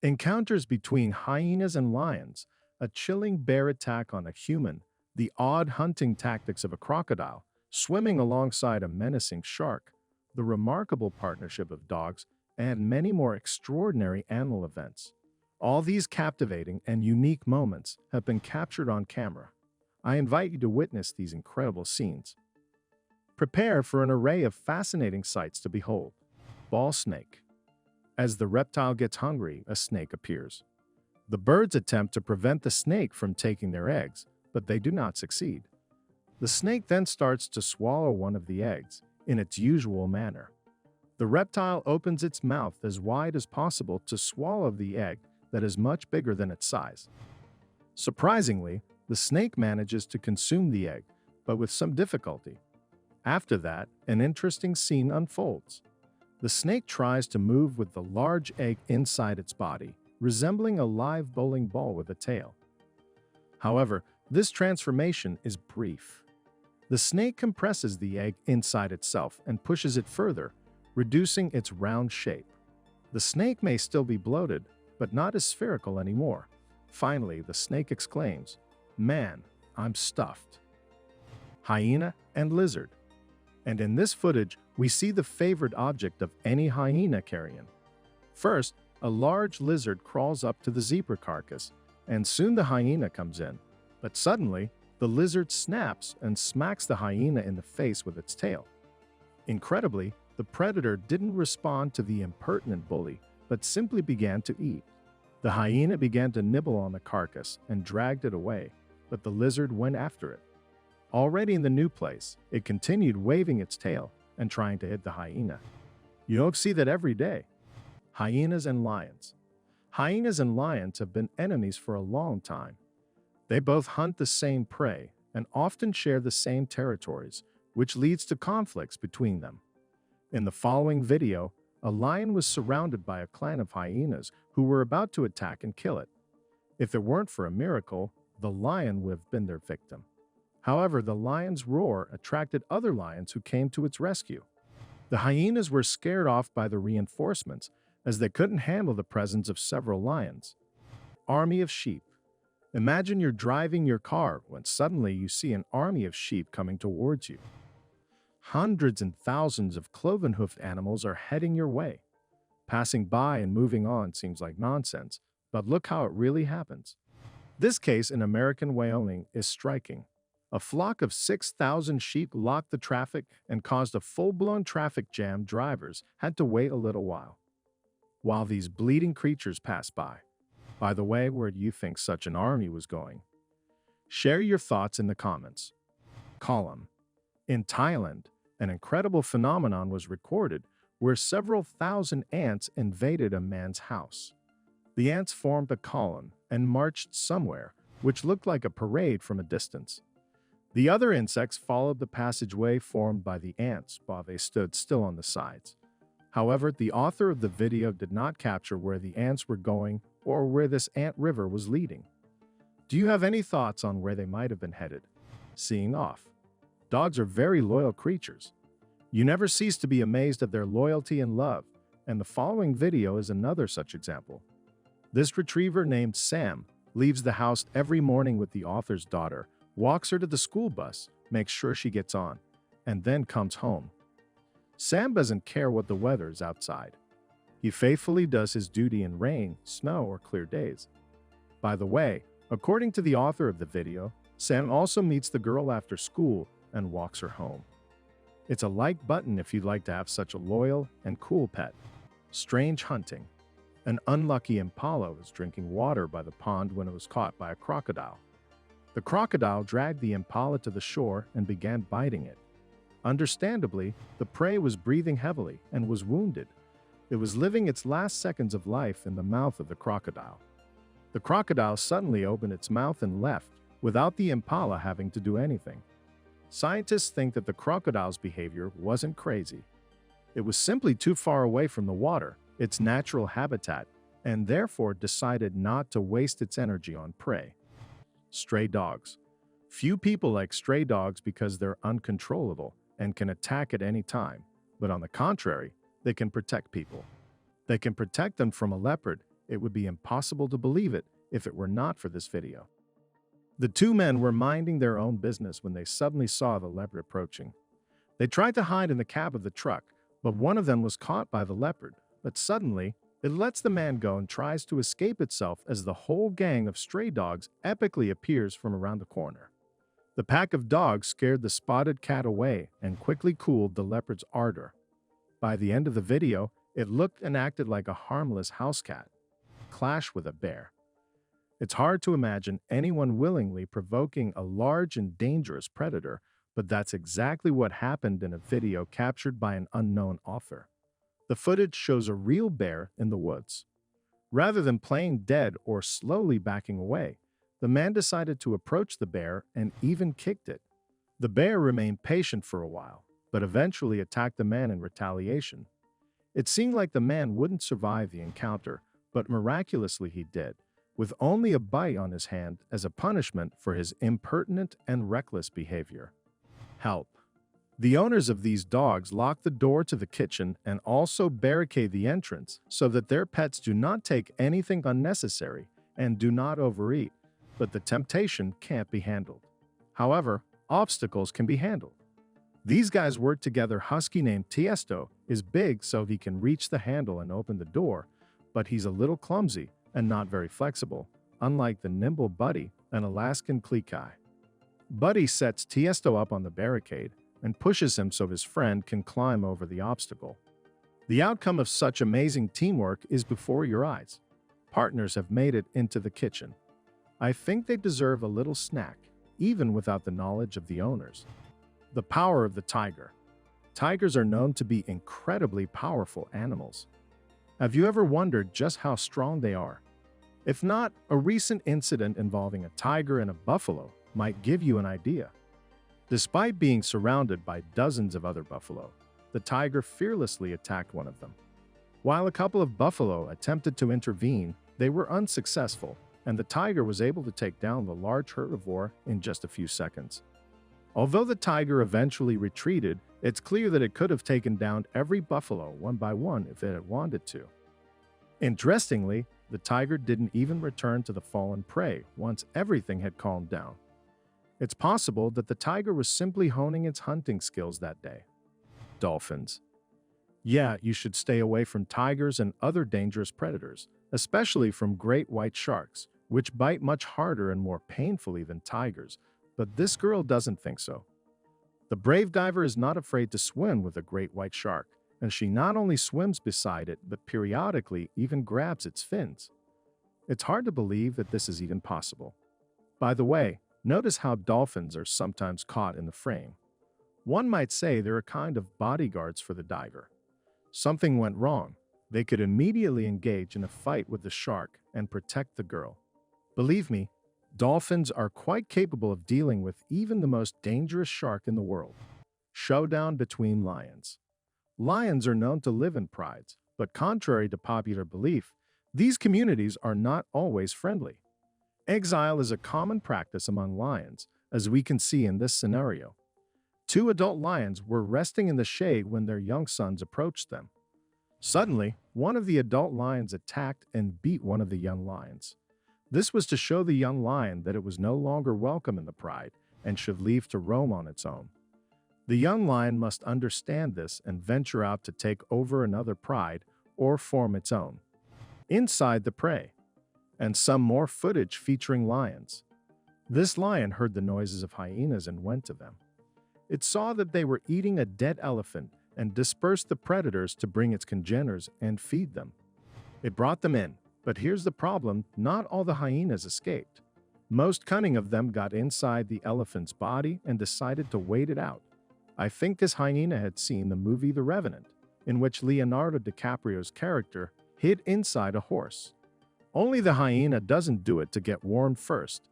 Encounters between hyenas and lions, a chilling bear attack on a human, the odd hunting tactics of a crocodile, swimming alongside a menacing shark, the remarkable partnership of dogs, and many more extraordinary animal events. All these captivating and unique moments have been captured on camera. I invite you to witness these incredible scenes. Prepare for an array of fascinating sights to behold. Ball snake. As the reptile gets hungry, a snake appears. The birds attempt to prevent the snake from taking their eggs, but they do not succeed. The snake then starts to swallow one of the eggs, in its usual manner. The reptile opens its mouth as wide as possible to swallow the egg that is much bigger than its size. Surprisingly, the snake manages to consume the egg, but with some difficulty. After that, an interesting scene unfolds. The snake tries to move with the large egg inside its body, resembling a live bowling ball with a tail. However, this transformation is brief. The snake compresses the egg inside itself and pushes it further, reducing its round shape. The snake may still be bloated, but not as spherical anymore. Finally, the snake exclaims, "Man, I'm stuffed." Hyena and Lizard. And in this footage, we see the favorite object of any hyena carrion. First, a large lizard crawls up to the zebra carcass, and soon the hyena comes in. But suddenly, the lizard snaps and smacks the hyena in the face with its tail. Incredibly, the predator didn't respond to the impertinent bully, but simply began to eat. The hyena began to nibble on the carcass and dragged it away, but the lizard went after it. Already in the new place, it continued waving its tail and trying to hit the hyena. You don't see that every day. Hyenas and lions. Hyenas and lions have been enemies for a long time. They both hunt the same prey and often share the same territories, which leads to conflicts between them. In the following video, a lion was surrounded by a clan of hyenas who were about to attack and kill it. If it weren't for a miracle, the lion would have been their victim. However, the lion's roar attracted other lions who came to its rescue. The hyenas were scared off by the reinforcements as they couldn't handle the presence of several lions. Army of sheep. Imagine you're driving your car when suddenly you see an army of sheep coming towards you. Hundreds and thousands of cloven-hoofed animals are heading your way. Passing by and moving on seems like nonsense, but look how it really happens. This case in American Wyoming is striking. A flock of 6,000 sheep blocked the traffic and caused a full-blown traffic jam. Drivers had to wait a little while these bleeding creatures passed by. By the way, where do you think such an army was going? Share your thoughts in the comments. Column. In Thailand, an incredible phenomenon was recorded where several thousand ants invaded a man's house. The ants formed a column and marched somewhere, which looked like a parade from a distance. The other insects followed the passageway formed by the ants while they stood still on the sides. However, the author of the video did not capture where the ants were going or where this ant river was leading. Do you have any thoughts on where they might have been headed? Seeing off. Dogs are very loyal creatures. You never cease to be amazed at their loyalty and love, and the following video is another such example. This retriever named Sam leaves the house every morning with the author's daughter, walks her to the school bus, makes sure she gets on, and then comes home. Sam doesn't care what the weather is outside. He faithfully does his duty in rain, snow, or clear days. By the way, according to the author of the video, Sam also meets the girl after school and walks her home. It's a like button if you'd like to have such a loyal and cool pet. Strange hunting. An unlucky impala was drinking water by the pond when it was caught by a crocodile. The crocodile dragged the impala to the shore and began biting it. Understandably, the prey was breathing heavily and was wounded. It was living its last seconds of life in the mouth of the crocodile. The crocodile suddenly opened its mouth and left, without the impala having to do anything. Scientists think that the crocodile's behavior wasn't crazy. It was simply too far away from the water, its natural habitat, and therefore decided not to waste its energy on prey. Stray dogs. Few people like stray dogs because they're uncontrollable and can attack at any time, but on the contrary, they can protect people. They can protect them from a leopard, It would be impossible to believe it if it were not for this video. The two men were minding their own business when they suddenly saw the leopard approaching. They tried to hide in the cab of the truck, but one of them was caught by the leopard. But suddenly, it lets the man go and tries to escape itself as the whole gang of stray dogs epically appears from around the corner. The pack of dogs scared the spotted cat away and quickly cooled the leopard's ardor. By the end of the video, it looked and acted like a harmless house cat. Clash with a bear. It's hard to imagine anyone willingly provoking a large and dangerous predator, but that's exactly what happened in a video captured by an unknown author. The footage shows a real bear in the woods. Rather than playing dead or slowly backing away, the man decided to approach the bear and even kicked it. The bear remained patient for a while, but eventually attacked the man in retaliation. It seemed like the man wouldn't survive the encounter, but miraculously he did, with only a bite on his hand as a punishment for his impertinent and reckless behavior. Help. The owners of these dogs lock the door to the kitchen and also barricade the entrance so that their pets do not take anything unnecessary and do not overeat, but the temptation can't be handled. However, obstacles can be handled. These guys work together. Husky named Tiesto is big so he can reach the handle and open the door, but he's a little clumsy and not very flexible, unlike the nimble Buddy, an Alaskan Klekai. Buddy sets Tiesto up on the barricade and pushes him so his friend can climb over the obstacle. The outcome of such amazing teamwork is before your eyes. Partners have made it into the kitchen. I think they deserve a little snack, even without the knowledge of the owners. The power of the tiger. Tigers are known to be incredibly powerful animals. Have you ever wondered just how strong they are? If not, a recent incident involving a tiger and a buffalo might give you an idea. Despite being surrounded by dozens of other buffalo, the tiger fearlessly attacked one of them. While a couple of buffalo attempted to intervene, they were unsuccessful, and the tiger was able to take down the large herbivore in just a few seconds. Although the tiger eventually retreated, it's clear that it could have taken down every buffalo one by one if it had wanted to. Interestingly, the tiger didn't even return to the fallen prey once everything had calmed down. It's possible that the tiger was simply honing its hunting skills that day. Dolphins. Yeah, you should stay away from tigers and other dangerous predators, especially from great white sharks, which bite much harder and more painfully than tigers, but this girl doesn't think so. The brave diver is not afraid to swim with a great white shark, and she not only swims beside it, but periodically even grabs its fins. It's hard to believe that this is even possible. By the way, notice how dolphins are sometimes caught in the frame. One might say they're a kind of bodyguards for the diver. Something went wrong. They could immediately engage in a fight with the shark and protect the girl. Believe me, dolphins are quite capable of dealing with even the most dangerous shark in the world. Showdown between lions. Lions are known to live in prides, but contrary to popular belief, these communities are not always friendly. Exile is a common practice among lions, as we can see in this scenario. Two adult lions were resting in the shade when their young sons approached them. Suddenly, one of the adult lions attacked and beat one of the young lions. This was to show the young lion that it was no longer welcome in the pride and should leave to roam on its own. The young lion must understand this and venture out to take over another pride or form its own. Inside the prey. And some more footage featuring lions. This lion heard the noises of hyenas and went to them. It saw that they were eating a dead elephant and dispersed the predators to bring its congeners and feed them. It brought them in, but here's the problem: not all the hyenas escaped. Most cunning of them got inside the elephant's body and decided to wait it out. I think this hyena had seen the movie The Revenant, in which Leonardo DiCaprio's character hid inside a horse. Only the hyena doesn't do it to get warmed first.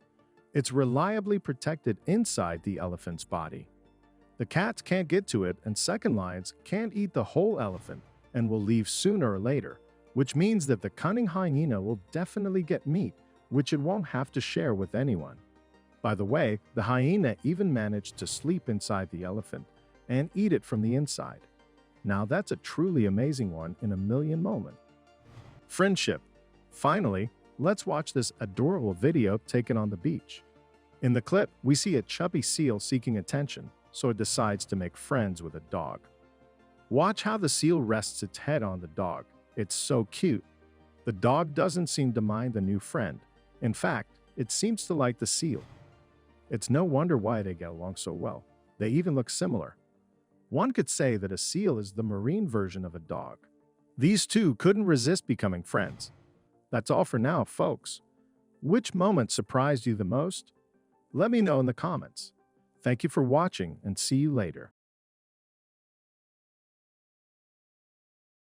It's reliably protected inside the elephant's body. The cats can't get to it, and second lions can't eat the whole elephant and will leave sooner or later, which means that the cunning hyena will definitely get meat, which it won't have to share with anyone. By the way, the hyena even managed to sleep inside the elephant and eat it from the inside. Now that's a truly amazing one in a million moment. Friendship. Finally, let's watch this adorable video taken on the beach. In the clip, we see a chubby seal seeking attention, so it decides to make friends with a dog. Watch how the seal rests its head on the dog. It's so cute. The dog doesn't seem to mind the new friend. In fact, it seems to like the seal. It's no wonder why they get along so well. They even look similar. One could say that a seal is the marine version of a dog. These two couldn't resist becoming friends. That's all for now, folks. Which moment surprised you the most? Let me know in the comments. Thank you for watching and see you later.